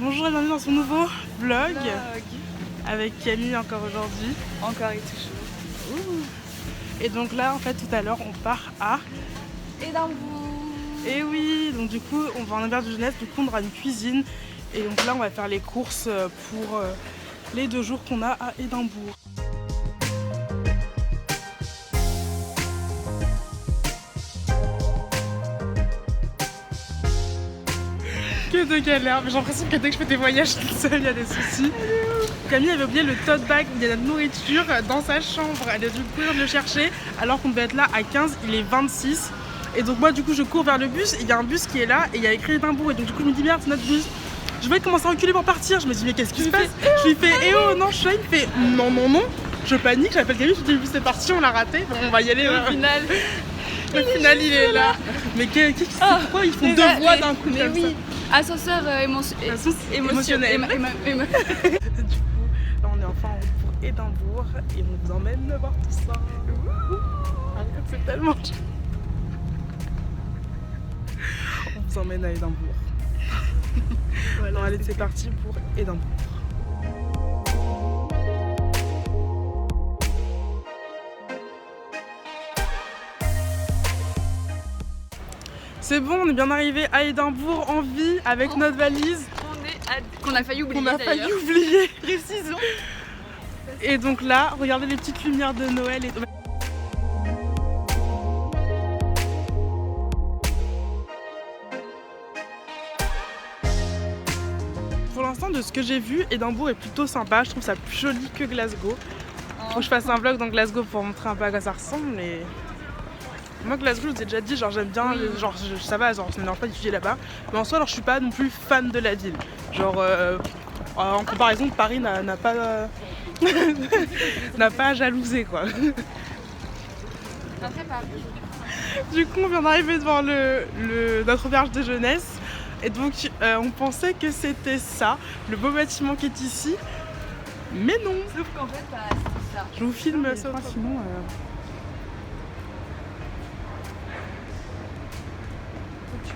Bonjour et bienvenue dans ce nouveau vlog avec Camille encore aujourd'hui. Encore et toujours. Et donc là en fait tout à l'heure on part à Édimbourg. Et oui, donc du coup on va en auberge de jeunesse, du coup on aura une cuisine et donc là on va faire les courses pour les 2 jours qu'on a à Édimbourg. Que de galère, mais j'ai l'impression que dès que je fais des voyages toute seule, il y a des soucis. Camille avait oublié le tote bag où il y a notre nourriture dans sa chambre. Elle a dû courir le chercher alors qu'on devait être là à 15, il est 26. Et donc moi du coup je cours vers le bus et il y a un bus qui est là et il y a écrit Édimbourg. Et donc du coup je me dis merde c'est notre bus. Je vais commencer à reculer pour partir. Je me dis mais qu'est-ce qui se passe? Je lui fais eh oh non je suis là, il me fait non non non. Je panique, j'appelle Camille, je lui dis le bus est parti, on l'a raté, bon, on va y aller Au final. Au final il est là. Mais qu'est-ce que c'est, pourquoi ils font 2 voix d'un coup comme ça? Ascenseur émotionnel. Du coup, là on est enfin en route pour Édimbourg et on vous emmène voir tout ça. C'est tellement chaud. On vous emmène à Édimbourg. Voilà, non, allez, c'est parti pour Édimbourg. C'est bon, on est bien arrivé à Édimbourg en vie avec notre valise. Qu'on a failli oublier. Qu'on a failli oublier. Précisons. Et donc là, regardez les petites lumières de Noël. Et... Pour l'instant, de ce que j'ai vu, Édimbourg est plutôt sympa. Je trouve ça plus joli que Glasgow. Faut que je fasse un vlog dans Glasgow pour montrer un peu à quoi ça ressemble. Mais moi, Glasgow, je vous ai déjà dit, genre j'aime bien, genre ça va, genre ça me dérange pas d'étudier là-bas. Mais en soi, alors je suis pas non plus fan de la ville. Genre en comparaison, Paris n'a pas n'a pas à jalouser quoi. Du coup, on vient d'arriver devant notre auberge de jeunesse. Et donc, on pensait que c'était ça, le beau bâtiment qui est ici. Mais non. Sauf qu'en fait, c'est ça. Je vous filme ça sinon.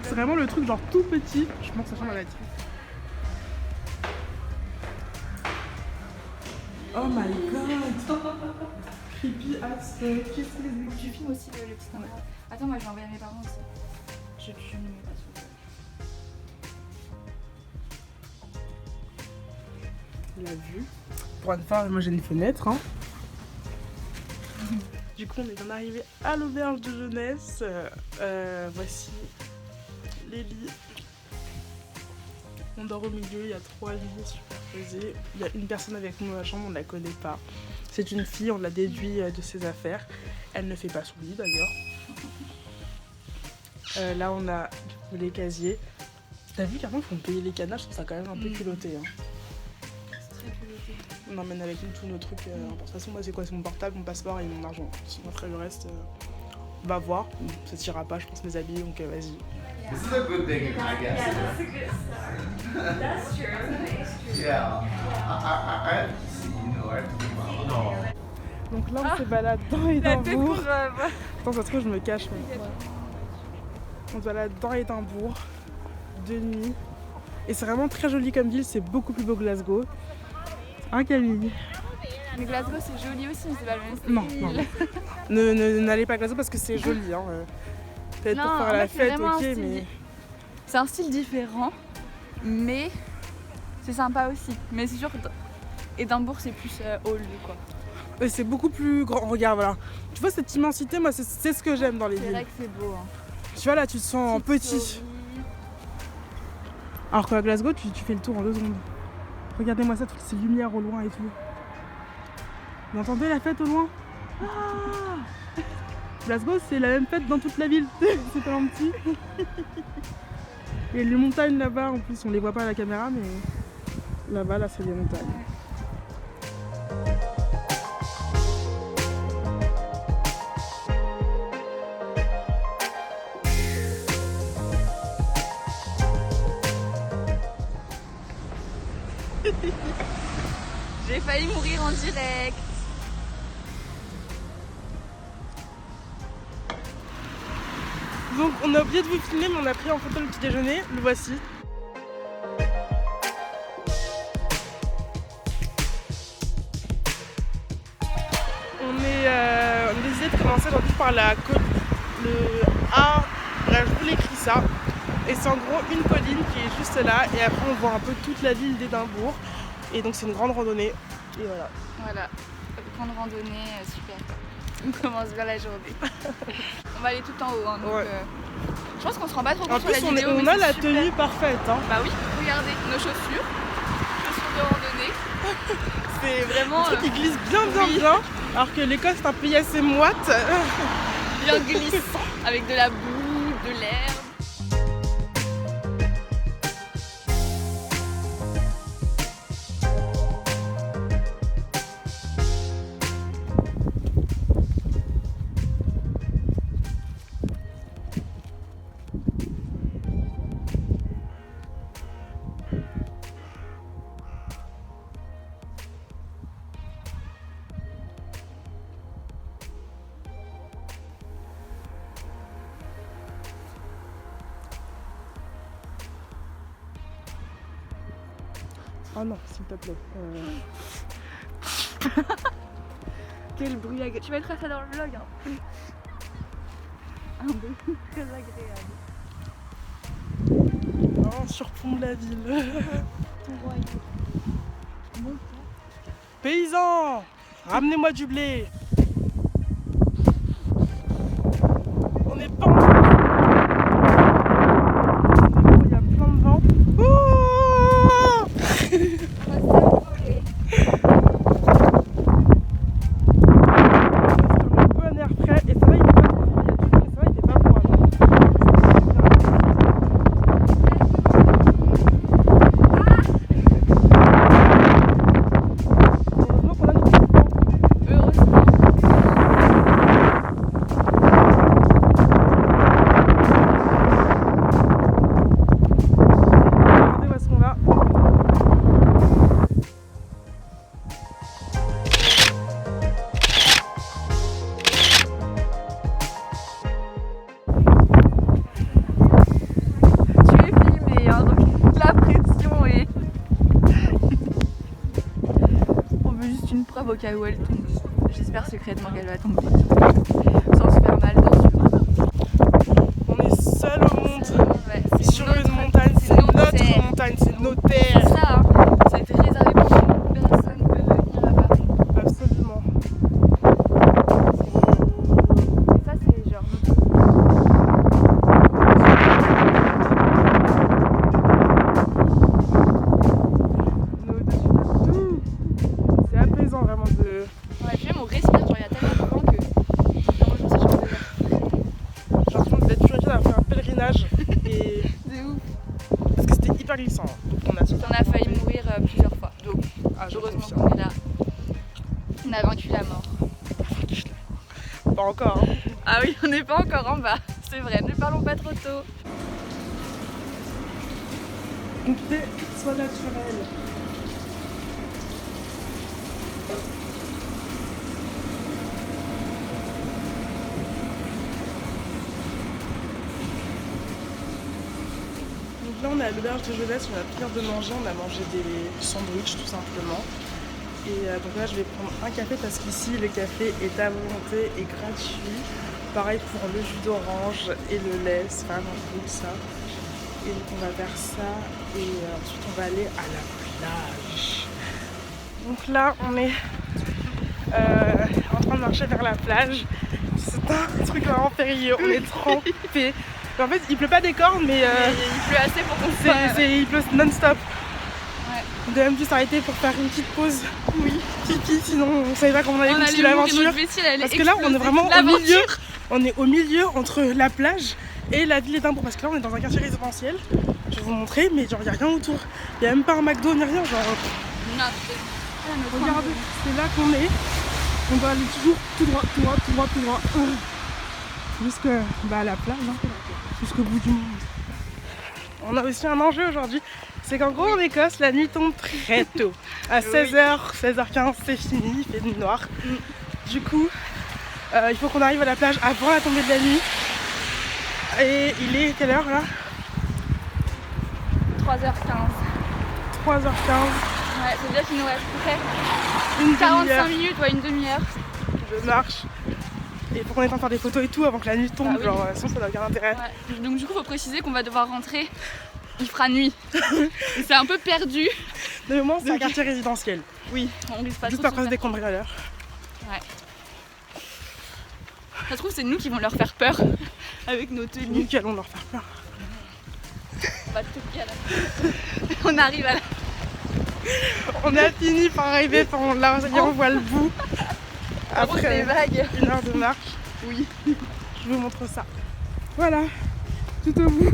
C'est vraiment le truc genre tout petit. Je pense que ça change la nature. Oh my god. Creepy as fuck. Tu filmes aussi le petit endroit. Attends, moi je vais envoyer à mes parents aussi. Je ne mets pas sur La vue. Pour une fois, moi j'ai une fenêtre. Hein. Du coup, on est bien arrivé à l'auberge de jeunesse. Voici les lits. On dort au milieu, il y a 3 lits superposés. Il y a une personne avec nous dans la chambre, on ne la connaît pas. C'est une fille, on l'a déduit de ses affaires. Elle ne fait pas son lit d'ailleurs. Là, on a du coup, les casiers. T'as vu qu'avant, ils font payer les cadenas, je trouve ça quand même un peu culotté. Hein. On emmène avec nous tous nos trucs. De toute façon, moi, c'est quoi? C'est mon portable, mon passeport et mon argent. Sinon, après le reste, on va voir. Ça tirera pas, je pense, mes habits, donc vas-y. This is a good thing, I guess. Yeah, that's a good sign. That's true. It's true. Yeah. I have to see, you know, I have to see. No. Donc là, on se balade dans Édimbourg. Attends, ça se trouve, je me cache. Mais... On se balade dans Édimbourg de nuit. Et c'est vraiment très joli comme ville, c'est beaucoup plus beau que Glasgow. Hein, Camille? Mais Glasgow c'est joli aussi, mais c'est pas le même style. Non. N'allez pas à Glasgow parce que c'est joli. Hein. Peut-être pour faire la fête, ok, mais... C'est un style différent, mais c'est sympa aussi. Mais c'est sûr que Édimbourg c'est plus old quoi. Et c'est beaucoup plus grand. Regarde, voilà. Tu vois cette immensité, moi c'est ce que j'aime dans les villes. C'est vrai que c'est beau. Hein. Tu vois là, tu te sens petit. Alors qu'à Glasgow, tu fais le tour en 2 secondes. Regardez-moi ça, toutes ces lumières au loin et tout. Vous entendez la fête au loin? Glasgow, c'est la même fête dans toute la ville. C'est tellement petit. Et les montagnes là-bas, en plus, on les voit pas à la caméra, mais là-bas, là, c'est des montagnes. J'ai failli mourir en direct. Donc on a oublié de vous filmer, mais on a pris en photo le petit déjeuner, le voici. commencer aujourd'hui par le A. Là, je vous l'écris ça. Et c'est en gros une colline qui est juste là. Et après, on voit un peu toute la ville d'Édimbourg. Et donc, c'est une grande randonnée. Et voilà. Voilà, grande randonnée, super. On commence bien la journée. On va aller tout en haut. Hein, donc, Ouais. je pense qu'on se rend pas trop En compte sur la plus, vidéo. on mais a c'est la super. tenue parfaite. Hein. Bah oui, regardez nos chaussures. Chaussures de randonnée. C'est vraiment Un truc qui glisse bien, oui. bien. Alors que l'Écosse, c'est un pays assez moite. bien glissant. Avec de la boue, de l'herbe. Oh non, s'il te plaît. Quel bruit agréable. Tu mettras ça dans le vlog. Hein. Un bruit très agréable. Oh, on surplombe la ville. Paysans, ramenez-moi du blé. On est pas en... Il y a plein de vent. Ouh un peu un air frais et ça va, il fait pas trop froid, il y a du vent, mais ça va, il fait pas froid. Heureusement qu'on a nos petits vents. Heureusement. Regardez où est-ce qu'on va. Tu es filmé, hein, donc la pression est. On veut juste une preuve au cas où elle tombe. J'espère secrètement qu'elle va tomber. Sans se faire mal, bien sûr. On est seul au monde. Ouais, c'est Sur une montagne, c'est notre terre. montagne, c'est nos C'est terres. ça, hein. Ça a été réservé pour nous. Personne ne peut venir là-bas. Absolument. Et ça, c'est genre On est au-dessus de tout. C'est apaisant vraiment de. Ouais, puis même on respire, genre il y a tellement de vent que. Vraiment, je me suis changé d'air. J'ai l'impression d'être purifiée d'avoir fait un pèlerinage. Et. C'est ouf. Parce que c'était hyper glissant. Donc on a On a failli mourir plusieurs fois. Donc, Ah, je heureusement confirme. qu'on est là. On a vaincu la mort. Pas encore. Hein. Ah oui, on n'est pas encore en bas. C'est vrai, ne parlons pas trop tôt. Goûter, soit naturel. Donc là on est à l'auberge de jeunesse, on va finir de manger, on a mangé des sandwichs tout simplement. Et donc là je vais prendre un café parce qu'ici le café est à volonté et gratuit. Pareil pour le jus d'orange et le lait, c'est vraiment cool ça. Et donc on va faire ça et ensuite on va aller à la plage. Donc là on est en train de marcher vers la plage. C'est un truc vraiment périlleux, on est trempés. En fait il pleut pas des cornes mais Il pleut assez pour qu'on se il pleut non-stop. Ouais. On devait même dû s'arrêter pour faire une petite pause. Oui. Pipi, sinon on savait pas comment on allait continuer l'aventure. Parce que là on est vraiment au milieu. On est au milieu entre la plage et la ville d'Édimbourg. Parce que là on est dans un quartier résidentiel. Je vais vous montrer, mais genre il n'y a rien autour. Il n'y a même pas un McDo ni rien. Genre, regardez, c'est là qu'on est. On doit aller toujours tout droit, tout droit, tout droit, tout droit. Jusqu'à la plage, hein. Jusqu'au bout du monde. On a aussi un enjeu aujourd'hui. C'est qu'en gros en Écosse, la nuit tombe très tôt. À 16h, 16h15, c'est fini, il fait nuit noire. Du coup, il faut qu'on arrive à la plage avant la tombée de la nuit. Et il est quelle heure là? 3h15. 3h15. Ouais, c'est bien qu'il nous reste près. Une 45 demi-heure minutes, ouais, une demi-heure. de marche. Et il faut qu'on ait le temps de faire des photos et tout avant que la nuit tombe, Ah oui. genre sinon ça n'a aucun intérêt. Ouais. Donc du coup, faut préciser qu'on va devoir rentrer. Il fera nuit. Et c'est un peu perdu. Mais au moins c'est un quartier résidentiel. Oui, on risque pas Juste trop. après des cambrioleurs. Ouais. Ça se trouve, c'est nous qui vont leur faire peur avec nos Nous tenues. qui allons leur faire peur. On va toquer à la... On arrive à la... On a fini par arriver, là on voit le bout. Après Après vagues. 1 heure de marche. Oui. Je vous montre ça. Voilà, tout au bout.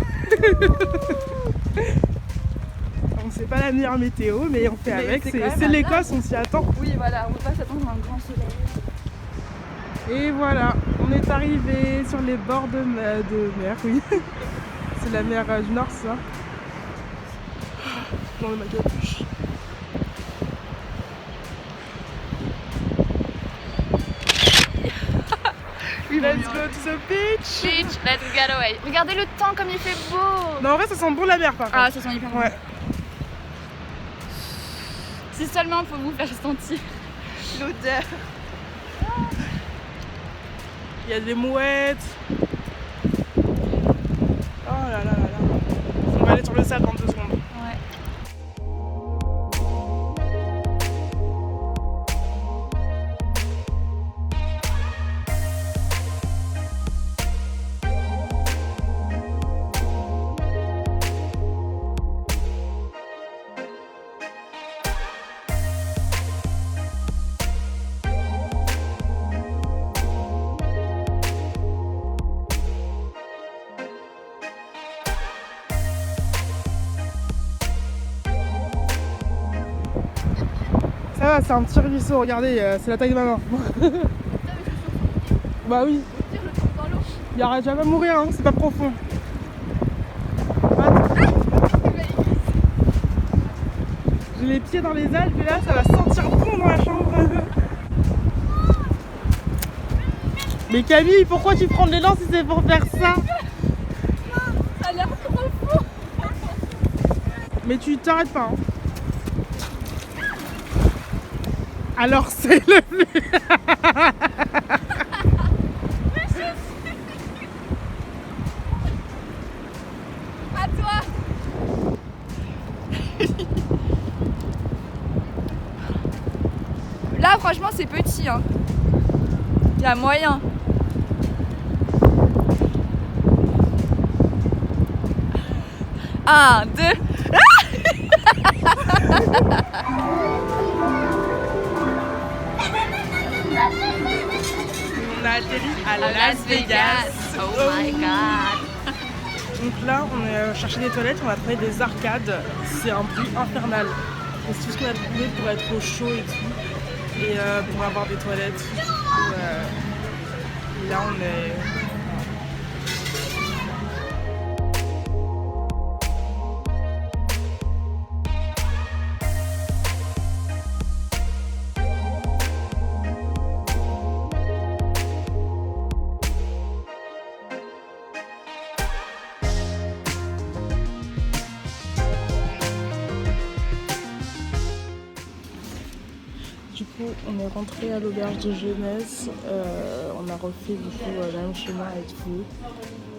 On sait pas la meilleure météo, mais on fait Mais avec. c'est quand même C'est un l'Écosse, on s'y attend. Oui, voilà, on peut pas s'attendre à un grand soleil. Et voilà, on est arrivé sur les bords de mer, oui. C'est la mer du Nord, ça. Dans le Magapuche. Let's go to the beach. Beach, let's get away. Regardez le temps comme il fait beau. Non, en vrai, ça sent bon la mer, par contre. Ah, ça sent hyper bon. Ouais. Si seulement pour vous faire sentir l'odeur. Il y a des mouettes. Oh là là là là. On va aller sur le sable dans 2 secondes. Ouais. Ça va, c'est un petit ruisseau, regardez, c'est la taille de ma main. Bah oui. Il arrête jamais de mourir, hein, c'est pas profond. J'ai les pieds dans les algues et là ça va sentir bon dans la chambre. Mais Camille, pourquoi tu prends de l'élan si c'est pour faire ça? Ça a l'air profond. Mais tu t'arrêtes pas. Hein. Alors c'est le but. À toi. Là, franchement, c'est petit. Hein. Il y a moyen. Un, deux. On a atterri à Las Vegas. Oh my god. Donc là, on est cherché des toilettes, on va trouver des arcades. C'est un bruit infernal. Et c'est tout ce qu'on a trouvé pour être au chaud et tout. Et pour avoir des toilettes. Et là, on est... Du coup, on est rentré à l'auberge de jeunesse. On a refait du coup le même chemin et tout.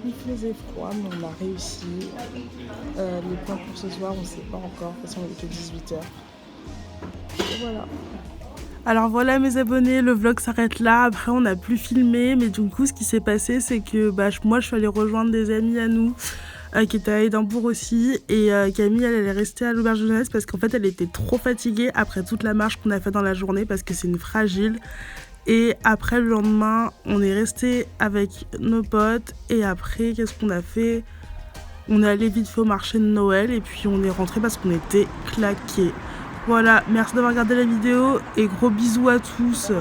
Il faisait froid, mais on a réussi. Les plans pour ce soir, on ne sait pas encore. De toute façon, il est que 18h. Et voilà. Alors voilà mes abonnés, le vlog s'arrête là. Après, on n'a plus filmé. Mais du coup, ce qui s'est passé, c'est que moi, je suis allée rejoindre des amis à nous. Qui était à Édimbourg aussi, et Camille elle est restée à l'auberge de jeunesse parce qu'en fait elle était trop fatiguée après toute la marche qu'on a fait dans la journée parce que c'est une fragile. Et après le lendemain on est resté avec nos potes et après qu'est-ce qu'on a fait? On est allé vite fait au marché de Noël et puis on est rentré parce qu'on était claqués. Voilà, merci d'avoir regardé la vidéo et gros bisous à tous.